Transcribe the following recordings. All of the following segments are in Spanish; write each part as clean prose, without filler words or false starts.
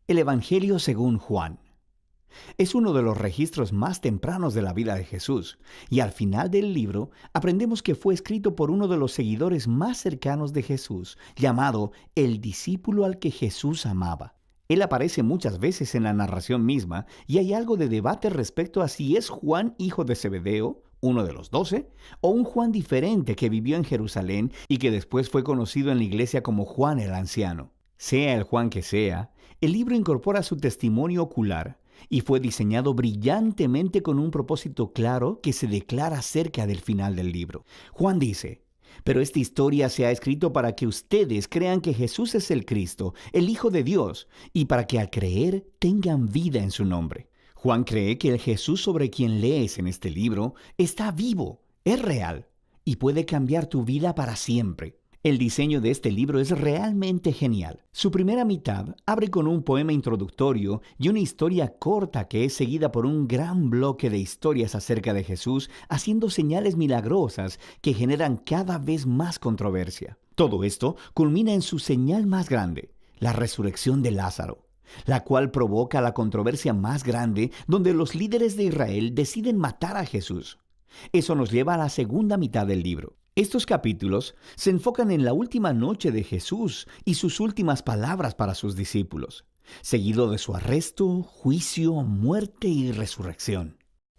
El Evangelio según Juan. Es uno de los registros más tempranos de la vida de Jesús, y al final del libro aprendemos que fue escrito por uno de los seguidores más cercanos de Jesús, llamado el discípulo al que Jesús amaba. Él aparece muchas veces en la narración misma, y hay algo de debate respecto a si es Juan, hijo de Zebedeo, uno de los 12, o un Juan diferente que vivió en Jerusalén y que después fue conocido en la iglesia como Juan el Anciano. Sea el Juan que sea, el libro incorpora su testimonio ocular y fue diseñado brillantemente con un propósito claro que se declara cerca del final del libro. Juan dice: pero esta historia se ha escrito para que ustedes crean que Jesús es el Cristo, el Hijo de Dios, y para que al creer tengan vida en su nombre. Juan cree que el Jesús sobre quien lees en este libro está vivo, es real, y puede cambiar tu vida para siempre. El diseño de este libro es realmente genial. Su primera mitad abre con un poema introductorio y una historia corta que es seguida por un gran bloque de historias acerca de Jesús, haciendo señales milagrosas que generan cada vez más controversia. Todo esto culmina en su señal más grande, la resurrección de Lázaro, la cual provoca la controversia más grande, donde los líderes de Israel deciden matar a Jesús. Eso nos lleva a la segunda mitad del libro. Estos capítulos se enfocan en la última noche de Jesús y sus últimas palabras para sus discípulos, seguido de su arresto, juicio, muerte y resurrección.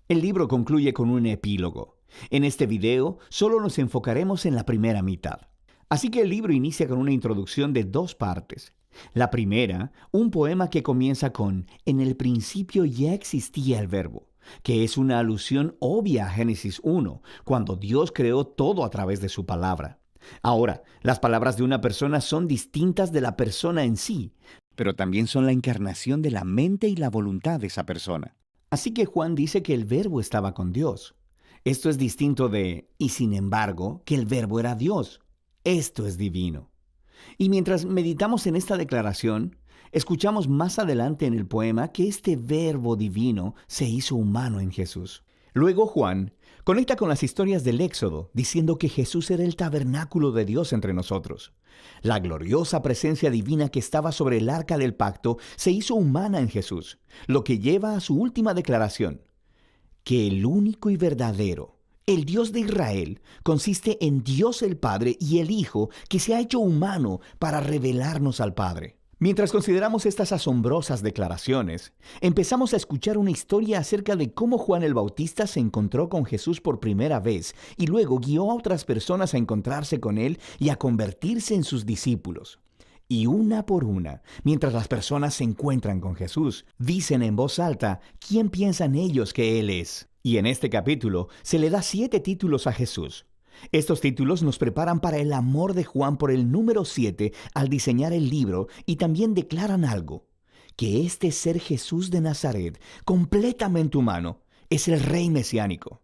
El libro concluye con un epílogo. En este video solo nos enfocaremos en la primera mitad. Así que el libro inicia con una introducción de 2 partes. La primera, un poema que comienza con «En el principio ya existía el verbo», que es una alusión obvia a Génesis 1, cuando Dios creó todo a través de su palabra. Ahora, las palabras de una persona son distintas de la persona en sí, pero también son la encarnación de la mente y la voluntad de esa persona. Así que Juan dice que el verbo estaba con Dios. Esto es distinto de «y sin embargo, que el verbo era Dios». Esto es divino. Y mientras meditamos en esta declaración, escuchamos más adelante en el poema que este verbo divino se hizo humano en Jesús. Luego Juan conecta con las historias del Éxodo, diciendo que Jesús era el tabernáculo de Dios entre nosotros. La gloriosa presencia divina que estaba sobre el arca del pacto se hizo humana en Jesús, lo que lleva a su última declaración, que el único y verdadero, el Dios de Israel, consiste en Dios el Padre y el Hijo que se ha hecho humano para revelarnos al Padre. Mientras consideramos estas asombrosas declaraciones, empezamos a escuchar una historia acerca de cómo Juan el Bautista se encontró con Jesús por primera vez y luego guió a otras personas a encontrarse con él y a convertirse en sus discípulos. Y una por una, mientras las personas se encuentran con Jesús, dicen en voz alta quién piensan ellos que Él es. Y en este capítulo se le da 7 títulos a Jesús. Estos títulos nos preparan para el amor de Juan por el número 7 al diseñar el libro y también declaran algo, que este ser Jesús de Nazaret, completamente humano, es el Rey mesiánico.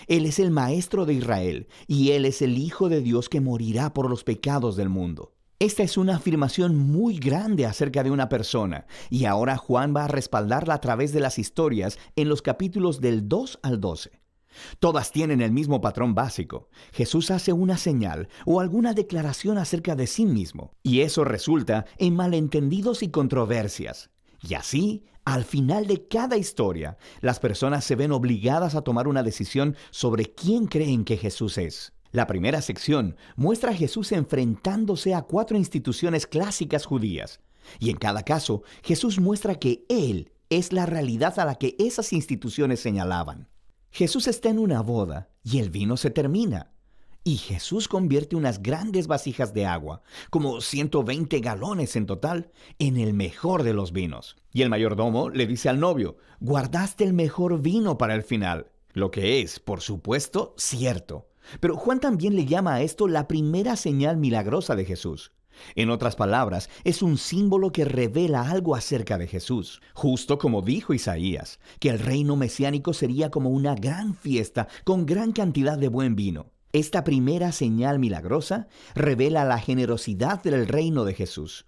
Él es el Maestro de Israel y Él es el Hijo de Dios que morirá por los pecados del mundo. Esta es una afirmación muy grande acerca de una persona, y ahora Juan va a respaldarla a través de las historias en los capítulos del 2 al 12. Todas tienen el mismo patrón básico. Jesús hace una señal o alguna declaración acerca de sí mismo, y eso resulta en malentendidos y controversias. Y así, al final de cada historia, las personas se ven obligadas a tomar una decisión sobre quién creen que Jesús es. La primera sección muestra a Jesús enfrentándose a 4 instituciones clásicas judías, y en cada caso, Jesús muestra que Él es la realidad a la que esas instituciones señalaban. Jesús está en una boda y el vino se termina, y Jesús convierte unas grandes vasijas de agua, como 120 galones en total, en el mejor de los vinos. Y el mayordomo le dice al novio: «Guardaste el mejor vino para el final», lo que es, por supuesto, cierto. Pero Juan también le llama a esto la primera señal milagrosa de Jesús. En otras palabras, es un símbolo que revela algo acerca de Jesús. Justo como dijo Isaías, que el reino mesiánico sería como una gran fiesta con gran cantidad de buen vino. Esta primera señal milagrosa revela la generosidad del reino de Jesús.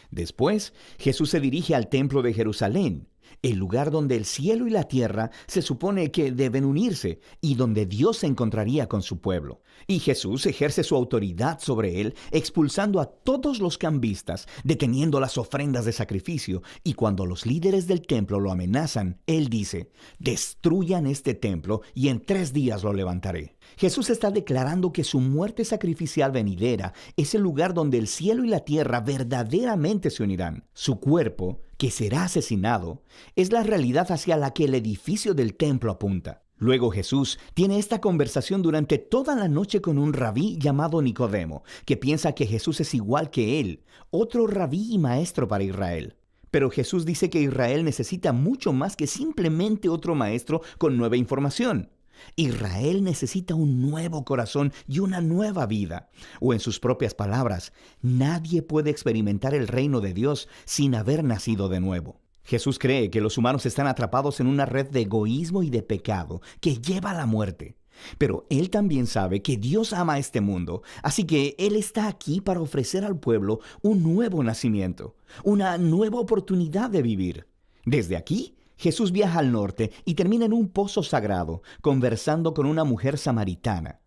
Después, Jesús se dirige al templo de Jerusalén, el lugar donde el cielo y la tierra se supone que deben unirse y donde Dios se encontraría con su pueblo. Y Jesús ejerce su autoridad sobre él, expulsando a todos los cambistas, deteniendo las ofrendas de sacrificio, y cuando los líderes del templo lo amenazan, él dice: destruyan este templo y en 3 días lo levantaré. Jesús está declarando que su muerte sacrificial venidera es el lugar donde el cielo y la tierra verdaderamente se unirán. Su cuerpo, que será asesinado, es la realidad hacia la que el edificio del templo apunta. Luego Jesús tiene esta conversación durante toda la noche con un rabí llamado Nicodemo, que piensa que Jesús es igual que él, otro rabí y maestro para Israel. Pero Jesús dice que Israel necesita mucho más que simplemente otro maestro con nueva información. Israel necesita un nuevo corazón y una nueva vida. O en sus propias palabras, nadie puede experimentar el reino de Dios sin haber nacido de nuevo. Jesús cree que los humanos están atrapados en una red de egoísmo y de pecado que lleva a la muerte. Pero Él también sabe que Dios ama a este mundo, así que Él está aquí para ofrecer al pueblo un nuevo nacimiento, una nueva oportunidad de vivir. Desde aquí, Jesús viaja al norte y termina en un pozo sagrado, conversando con una mujer samaritana.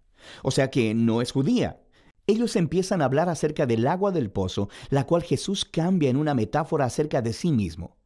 O sea que no es judía. Ellos empiezan a hablar acerca del agua del pozo, la cual Jesús cambia en una metáfora acerca de sí mismo.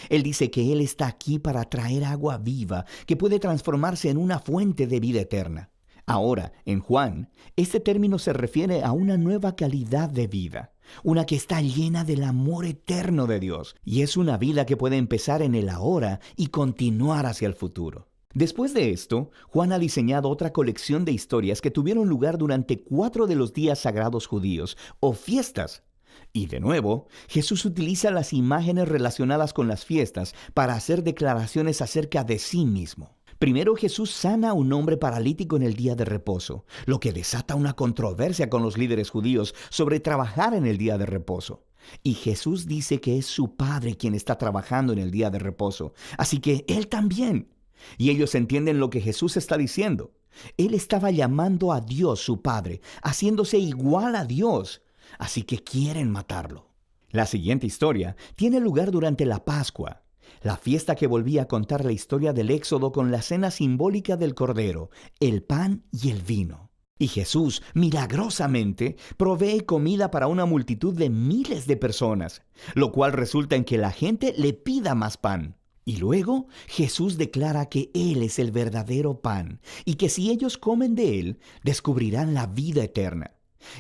Él dice que Él está aquí para traer agua viva que puede transformarse en una fuente de vida eterna. Ahora, en Juan, este término se refiere a una nueva calidad de vida, una que está llena del amor eterno de Dios, y es una vida que puede empezar en el ahora y continuar hacia el futuro. Después de esto, Juan ha diseñado otra colección de historias que tuvieron lugar durante 4 de los días sagrados judíos, o fiestas. Y de nuevo, Jesús utiliza las imágenes relacionadas con las fiestas para hacer declaraciones acerca de sí mismo. Primero, Jesús sana a un hombre paralítico en el día de reposo, lo que desata una controversia con los líderes judíos sobre trabajar en el día de reposo. Y Jesús dice que es su Padre quien está trabajando en el día de reposo, así que Él también. Y ellos entienden lo que Jesús está diciendo. Él estaba llamando a Dios su Padre, haciéndose igual a Dios. Así que quieren matarlo. La siguiente historia tiene lugar durante la Pascua, la fiesta que volvía a contar la historia del Éxodo con la cena simbólica del Cordero, el pan y el vino. Y Jesús, milagrosamente, provee comida para una multitud de miles de personas, lo cual resulta en que la gente le pida más pan. Y luego Jesús declara que Él es el verdadero pan y que si ellos comen de Él, descubrirán la vida eterna.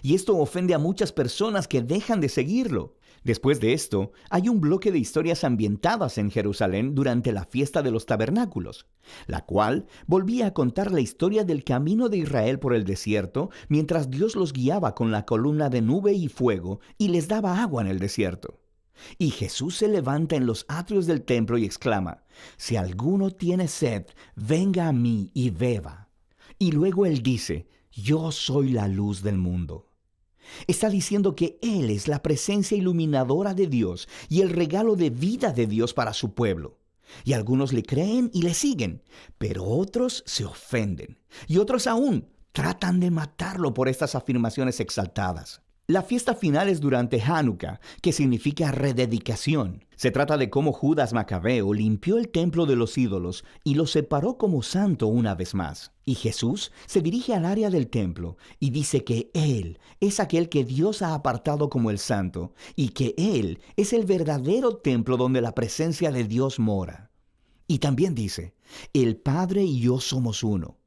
Y esto ofende a muchas personas que dejan de seguirlo. Después de esto, hay un bloque de historias ambientadas en Jerusalén durante la fiesta de los tabernáculos, la cual volvía a contar la historia del camino de Israel por el desierto mientras Dios los guiaba con la columna de nube y fuego y les daba agua en el desierto. Y Jesús se levanta en los atrios del templo y exclama: «Si alguno tiene sed, venga a mí y beba». Y luego Él dice: «Yo soy la luz del mundo». Está diciendo que Él es la presencia iluminadora de Dios y el regalo de vida de Dios para su pueblo. Y algunos le creen y le siguen, pero otros se ofenden. Y otros aún tratan de matarlo por estas afirmaciones exaltadas. La fiesta final es durante Hanukkah, que significa rededicación. Se trata de cómo Judas Macabeo limpió el templo de los ídolos y lo separó como santo una vez más. Y Jesús se dirige al área del templo y dice que Él es aquel que Dios ha apartado como el santo y que Él es el verdadero templo donde la presencia de Dios mora. Y también dice: «El Padre y yo somos uno».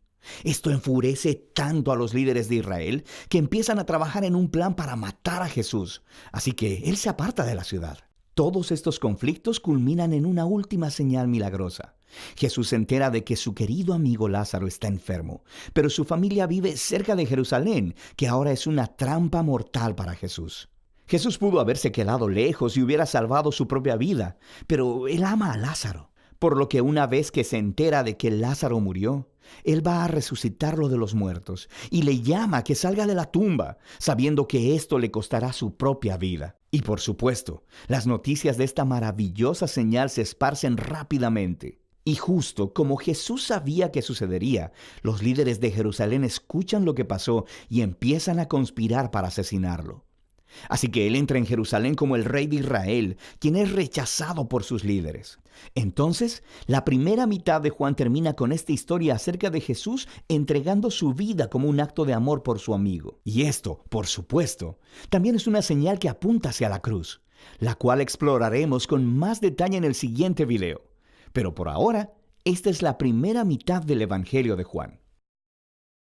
Esto enfurece tanto a los líderes de Israel que empiezan a trabajar en un plan para matar a Jesús. Así que Él se aparta de la ciudad. Todos estos conflictos culminan en una última señal milagrosa. Jesús se entera de que su querido amigo Lázaro está enfermo, pero su familia vive cerca de Jerusalén, que ahora es una trampa mortal para Jesús. Jesús pudo haberse quedado lejos y hubiera salvado su propia vida, pero Él ama a Lázaro. Por lo que una vez que se entera de que Lázaro murió, Él va a resucitarlo de los muertos y le llama a que salga de la tumba, sabiendo que esto le costará su propia vida. Y por supuesto, las noticias de esta maravillosa señal se esparcen rápidamente. Y justo como Jesús sabía que sucedería, los líderes de Jerusalén escuchan lo que pasó y empiezan a conspirar para asesinarlo. Así que él entra en Jerusalén como el rey de Israel, quien es rechazado por sus líderes. Entonces, la primera mitad de Juan termina con esta historia acerca de Jesús entregando su vida como un acto de amor por su amigo. Y esto, por supuesto, también es una señal que apunta hacia la cruz, la cual exploraremos con más detalle en el siguiente video. Pero por ahora, esta es la primera mitad del Evangelio de Juan.